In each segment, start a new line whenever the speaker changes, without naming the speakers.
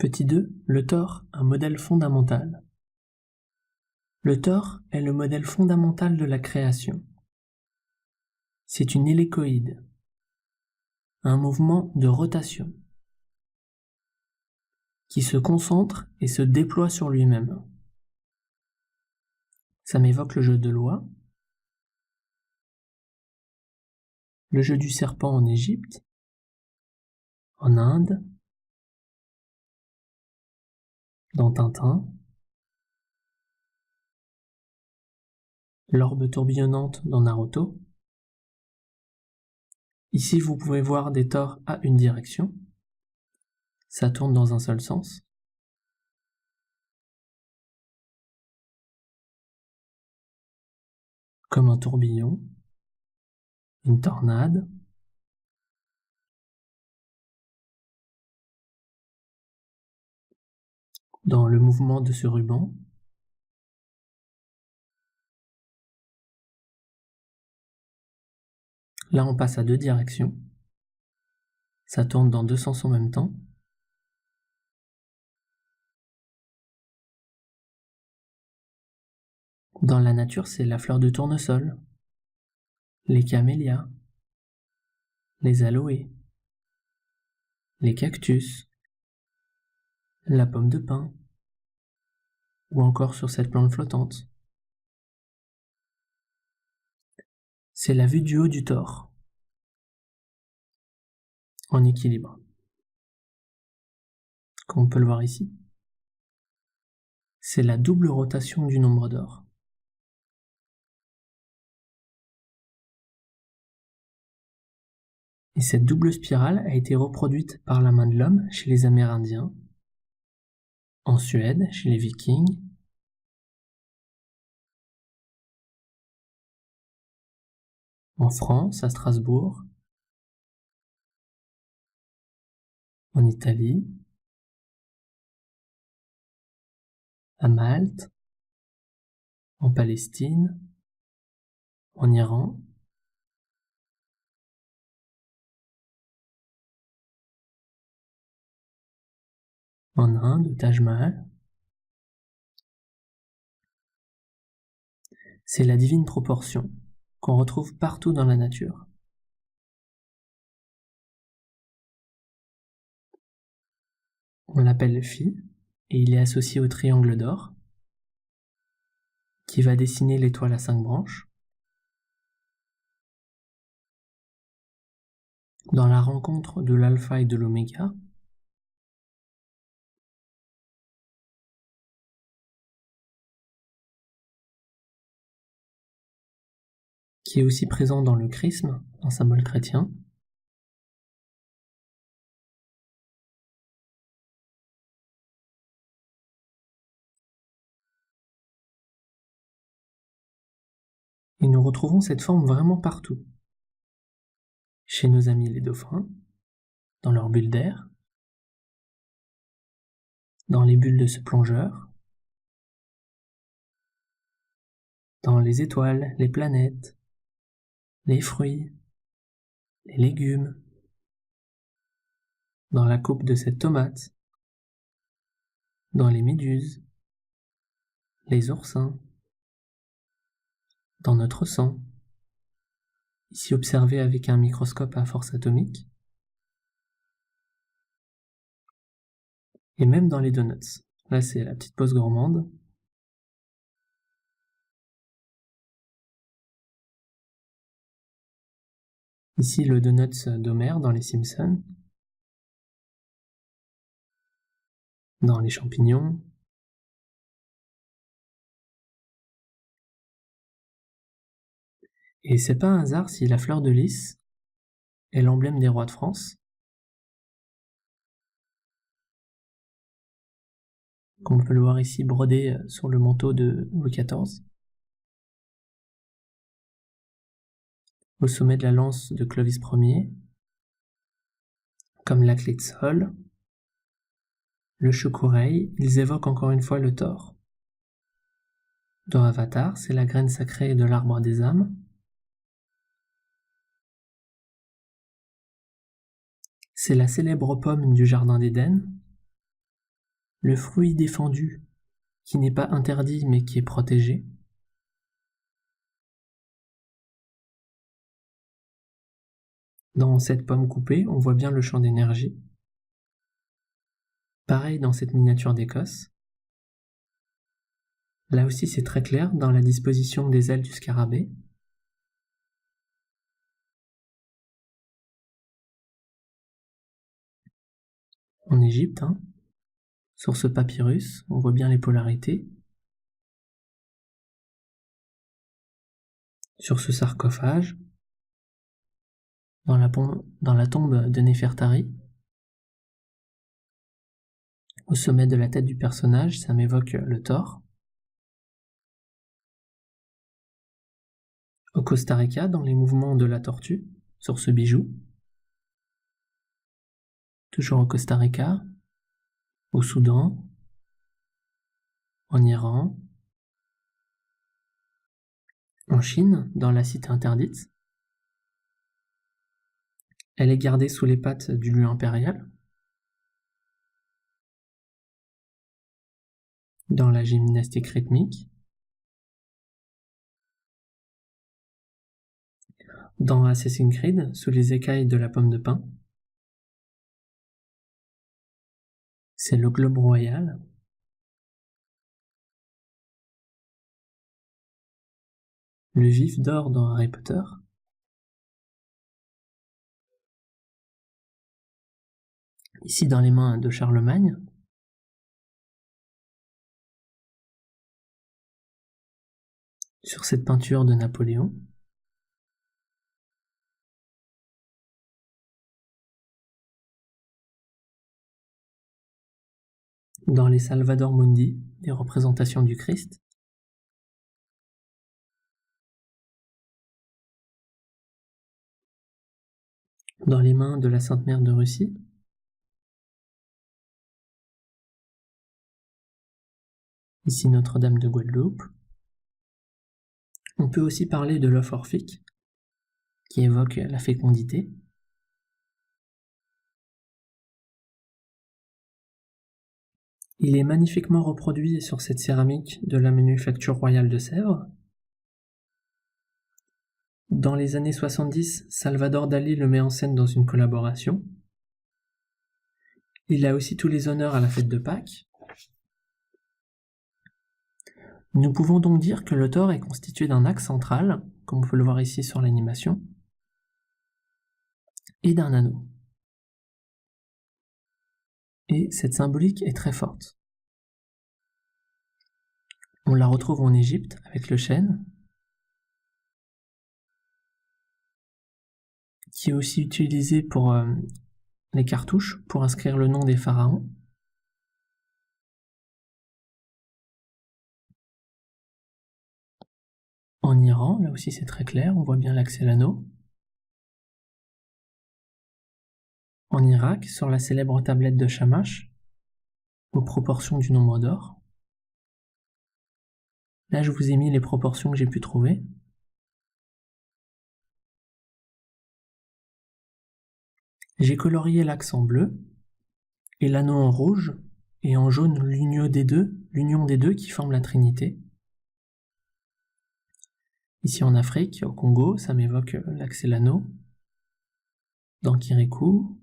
Petit 2. Le Thor, un modèle fondamental. Le Thor est le modèle fondamental de la création. C'est une hélicoïde, un mouvement de rotation, qui se concentre et se déploie sur lui-même. Ça m'évoque le jeu de l'oie, le jeu du serpent en Égypte, en Inde, dans Tintin, l'orbe tourbillonnante dans Naruto. Ici, vous pouvez voir des Thors à une direction. Ça tourne dans un seul sens. Comme un tourbillon, une tornade. Dans le mouvement de ce ruban, là on passe à deux directions. Ça tourne dans deux sens en même temps. Dans la nature, c'est la fleur de tournesol, les camélias, les aloés, les cactus, la pomme de pin, ou encore sur cette plante flottante. C'est la vue du haut du Thor, en équilibre, comme on peut le voir ici. C'est la double rotation du nombre d'or. Et cette double spirale a été reproduite par la main de l'homme chez les Amérindiens, en Suède, chez les Vikings, en France, à Strasbourg, en Italie, à Malte, en Palestine, en Iran, en Inde, au Taj Mahal. C'est la divine proportion qu'on retrouve partout dans la nature. On l'appelle Phi, et il est associé au triangle d'or, qui va dessiner l'étoile à 5 branches. Dans la rencontre de l'alpha et de l'oméga, qui est aussi présent dans le chrisme, un symbole chrétien. Et nous retrouvons cette forme vraiment partout. Chez nos amis les dauphins, dans leurs bulles d'air, dans les bulles de ce plongeur, dans les étoiles, les planètes, les fruits, les légumes, dans la coupe de cette tomate, dans les méduses, les oursins, dans notre sang, ici observé avec un microscope à force atomique, et même dans les donuts. Là, c'est la petite pause gourmande. Ici, le donut d'Homer dans les Simpsons, dans les champignons, et c'est pas un hasard si la fleur de lys est l'emblème des rois de France, comme on peut le voir ici brodé sur le manteau de Louis XIV. Au sommet de la lance de Clovis Ier, comme la clé de sol, le chocoreil, ils évoquent encore une fois le Thor. Dans Avatar, c'est la graine sacrée de l'arbre des âmes. C'est la célèbre pomme du jardin d'Éden, le fruit défendu, qui n'est pas interdit mais qui est protégé. Dans cette pomme coupée, on voit bien le champ d'énergie. Pareil dans cette miniature d'Écosse. Là aussi c'est très clair dans la disposition des ailes du scarabée. En Égypte, sur ce papyrus, on voit bien les polarités. Sur ce sarcophage, dans la tombe de Néfertari, au sommet de la tête du personnage, ça m'évoque le Thor. Au Costa Rica, dans les mouvements de la tortue, sur ce bijou. Toujours au Costa Rica, au Soudan, en Iran, en Chine, dans la cité interdite. Elle est gardée sous les pattes du lieu impérial. Dans la gymnastique rythmique. Dans Assassin's Creed, sous les écailles de la pomme de pin. C'est le globe royal. Le vif d'or dans Harry Potter. Ici dans les mains de Charlemagne. Sur cette peinture de Napoléon. Dans les Salvator Mundi, les représentations du Christ. Dans les mains de la Sainte Mère de Russie. Ici Notre-Dame de Guadeloupe. On peut aussi parler de l'œuf orphique, qui évoque la fécondité. Il est magnifiquement reproduit sur cette céramique de la Manufacture royale de Sèvres. Dans les années 70, Salvador Dali le met en scène dans une collaboration. Il a aussi tous les honneurs à la fête de Pâques. Nous pouvons donc dire que le Thor est constitué d'un axe central, comme on peut le voir ici sur l'animation, et d'un anneau. Et cette symbolique est très forte. On la retrouve en Égypte avec le chêne, qui est aussi utilisé pour les cartouches, pour inscrire le nom des pharaons. En Iran, là aussi c'est très clair, on voit bien l'axe et l'anneau. En Irak, sur la célèbre tablette de Shamash, aux proportions du nombre d'or. Là, je vous ai mis les proportions que j'ai pu trouver. J'ai colorié l'axe en bleu, et l'anneau en rouge, et en jaune l'union des deux qui forment la Trinité. Ici en Afrique, au Congo, ça m'évoque l'axe et l'anneau. Dans Kirikou,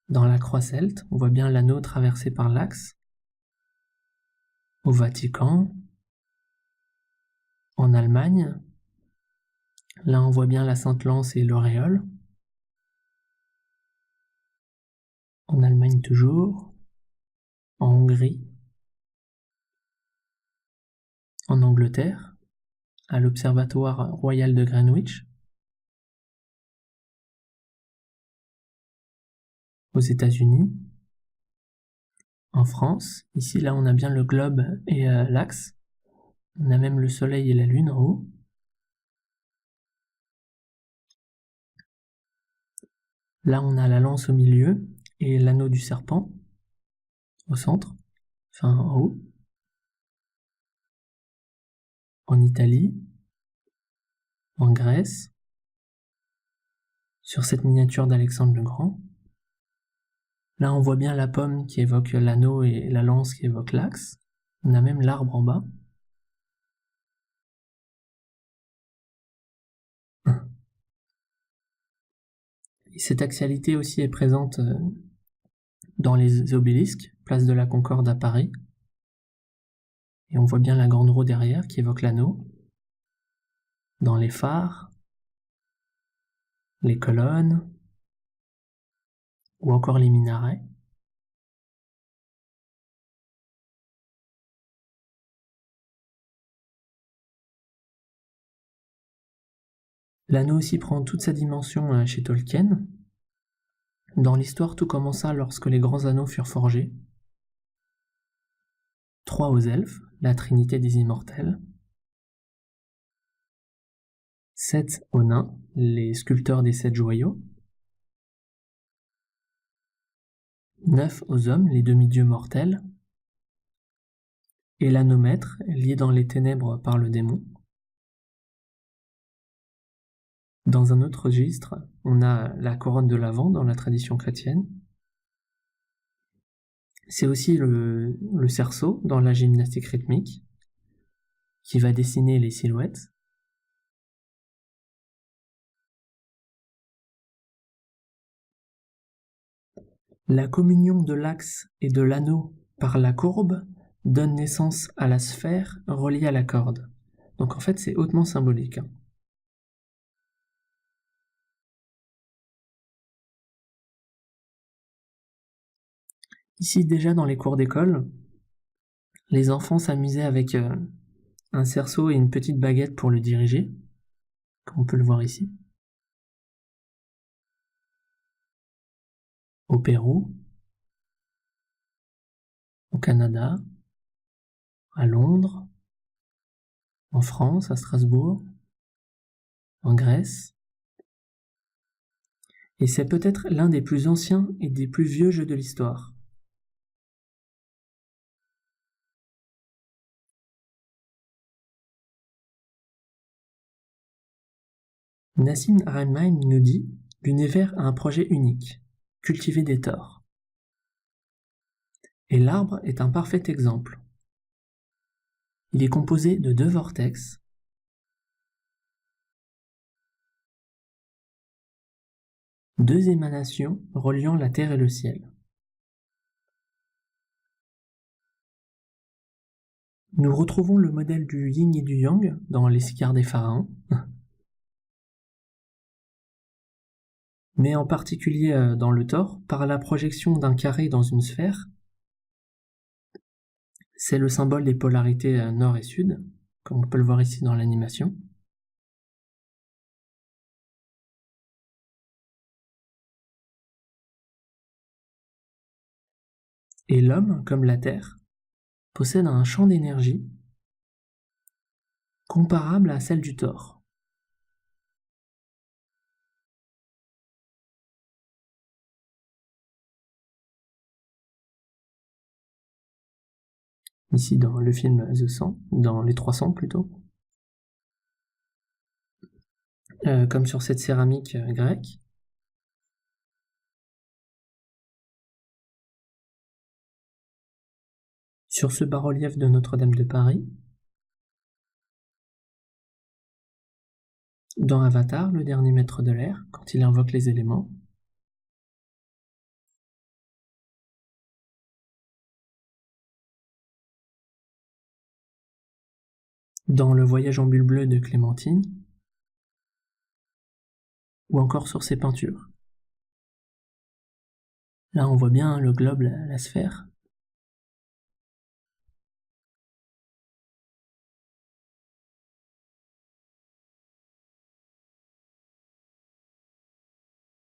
dans la croix celte, on voit bien l'anneau traversé par l'axe. Au Vatican, en Allemagne, là on voit bien la Sainte Lance et l'auréole. En Allemagne toujours, en Hongrie, en Angleterre, à l'Observatoire royal de Greenwich, aux États-Unis, en France, ici là on a bien le globe et l'axe, on a même le soleil et la lune en haut. Là on a la lance au milieu et l'anneau du serpent au centre, enfin en haut. En Italie, en Grèce, sur cette miniature d'Alexandre le Grand, Là, on voit bien la pomme qui évoque l'anneau et la lance qui évoque l'axe. On a même l'arbre en bas. Et cette axialité aussi est présente dans les obélisques, place de la Concorde à Paris. Et on voit bien la grande roue derrière qui évoque l'anneau. Dans les phares, les colonnes, ou encore les minarets. L'anneau aussi prend toute sa dimension chez Tolkien. Dans l'histoire, tout commença lorsque les grands anneaux furent forgés. 3 aux elfes, la trinité des immortels. 7 aux nains, les sculpteurs des 7 joyaux. 9 aux hommes, les demi-dieux mortels. Et l'anneau maître, lié dans les ténèbres par le démon. Dans un autre registre, on a la couronne de l'Avent dans la tradition chrétienne. C'est aussi le cerceau dans la gymnastique rythmique, qui va dessiner les silhouettes. La communion de l'axe et de l'anneau par la courbe donne naissance à la sphère reliée à la corde. Donc en fait, c'est hautement symbolique. Ici, déjà dans les cours d'école, les enfants s'amusaient avec un cerceau et une petite baguette pour le diriger, comme on peut le voir ici. Au Pérou, au Canada, à Londres, en France, à Strasbourg, en Grèce. Et c'est peut-être l'un des plus anciens et des plus vieux jeux de l'histoire. Nassim Haramein nous dit « L'univers a un projet unique, cultiver des torts. » Et l'arbre est un parfait exemple. Il est composé de 2 vortex, deux émanations reliant la terre et le ciel. Nous retrouvons le modèle du yin et du yang dans les cigares des pharaons, mais en particulier dans le tore, par la projection d'un carré dans une sphère. C'est le symbole des polarités nord et sud, comme on peut le voir ici dans l'animation. Et l'homme, comme la Terre, possède un champ d'énergie comparable à celle du tore. Ici dans le film The 100, dans les 300 plutôt. Comme sur cette céramique grecque. Sur ce bas-relief de Notre-Dame de Paris. Dans Avatar, le dernier maître de l'air, quand il invoque les éléments. Dans le voyage en bulle bleue de Clémentine. Ou encore sur ses peintures. Là, on voit bien le globe, la sphère.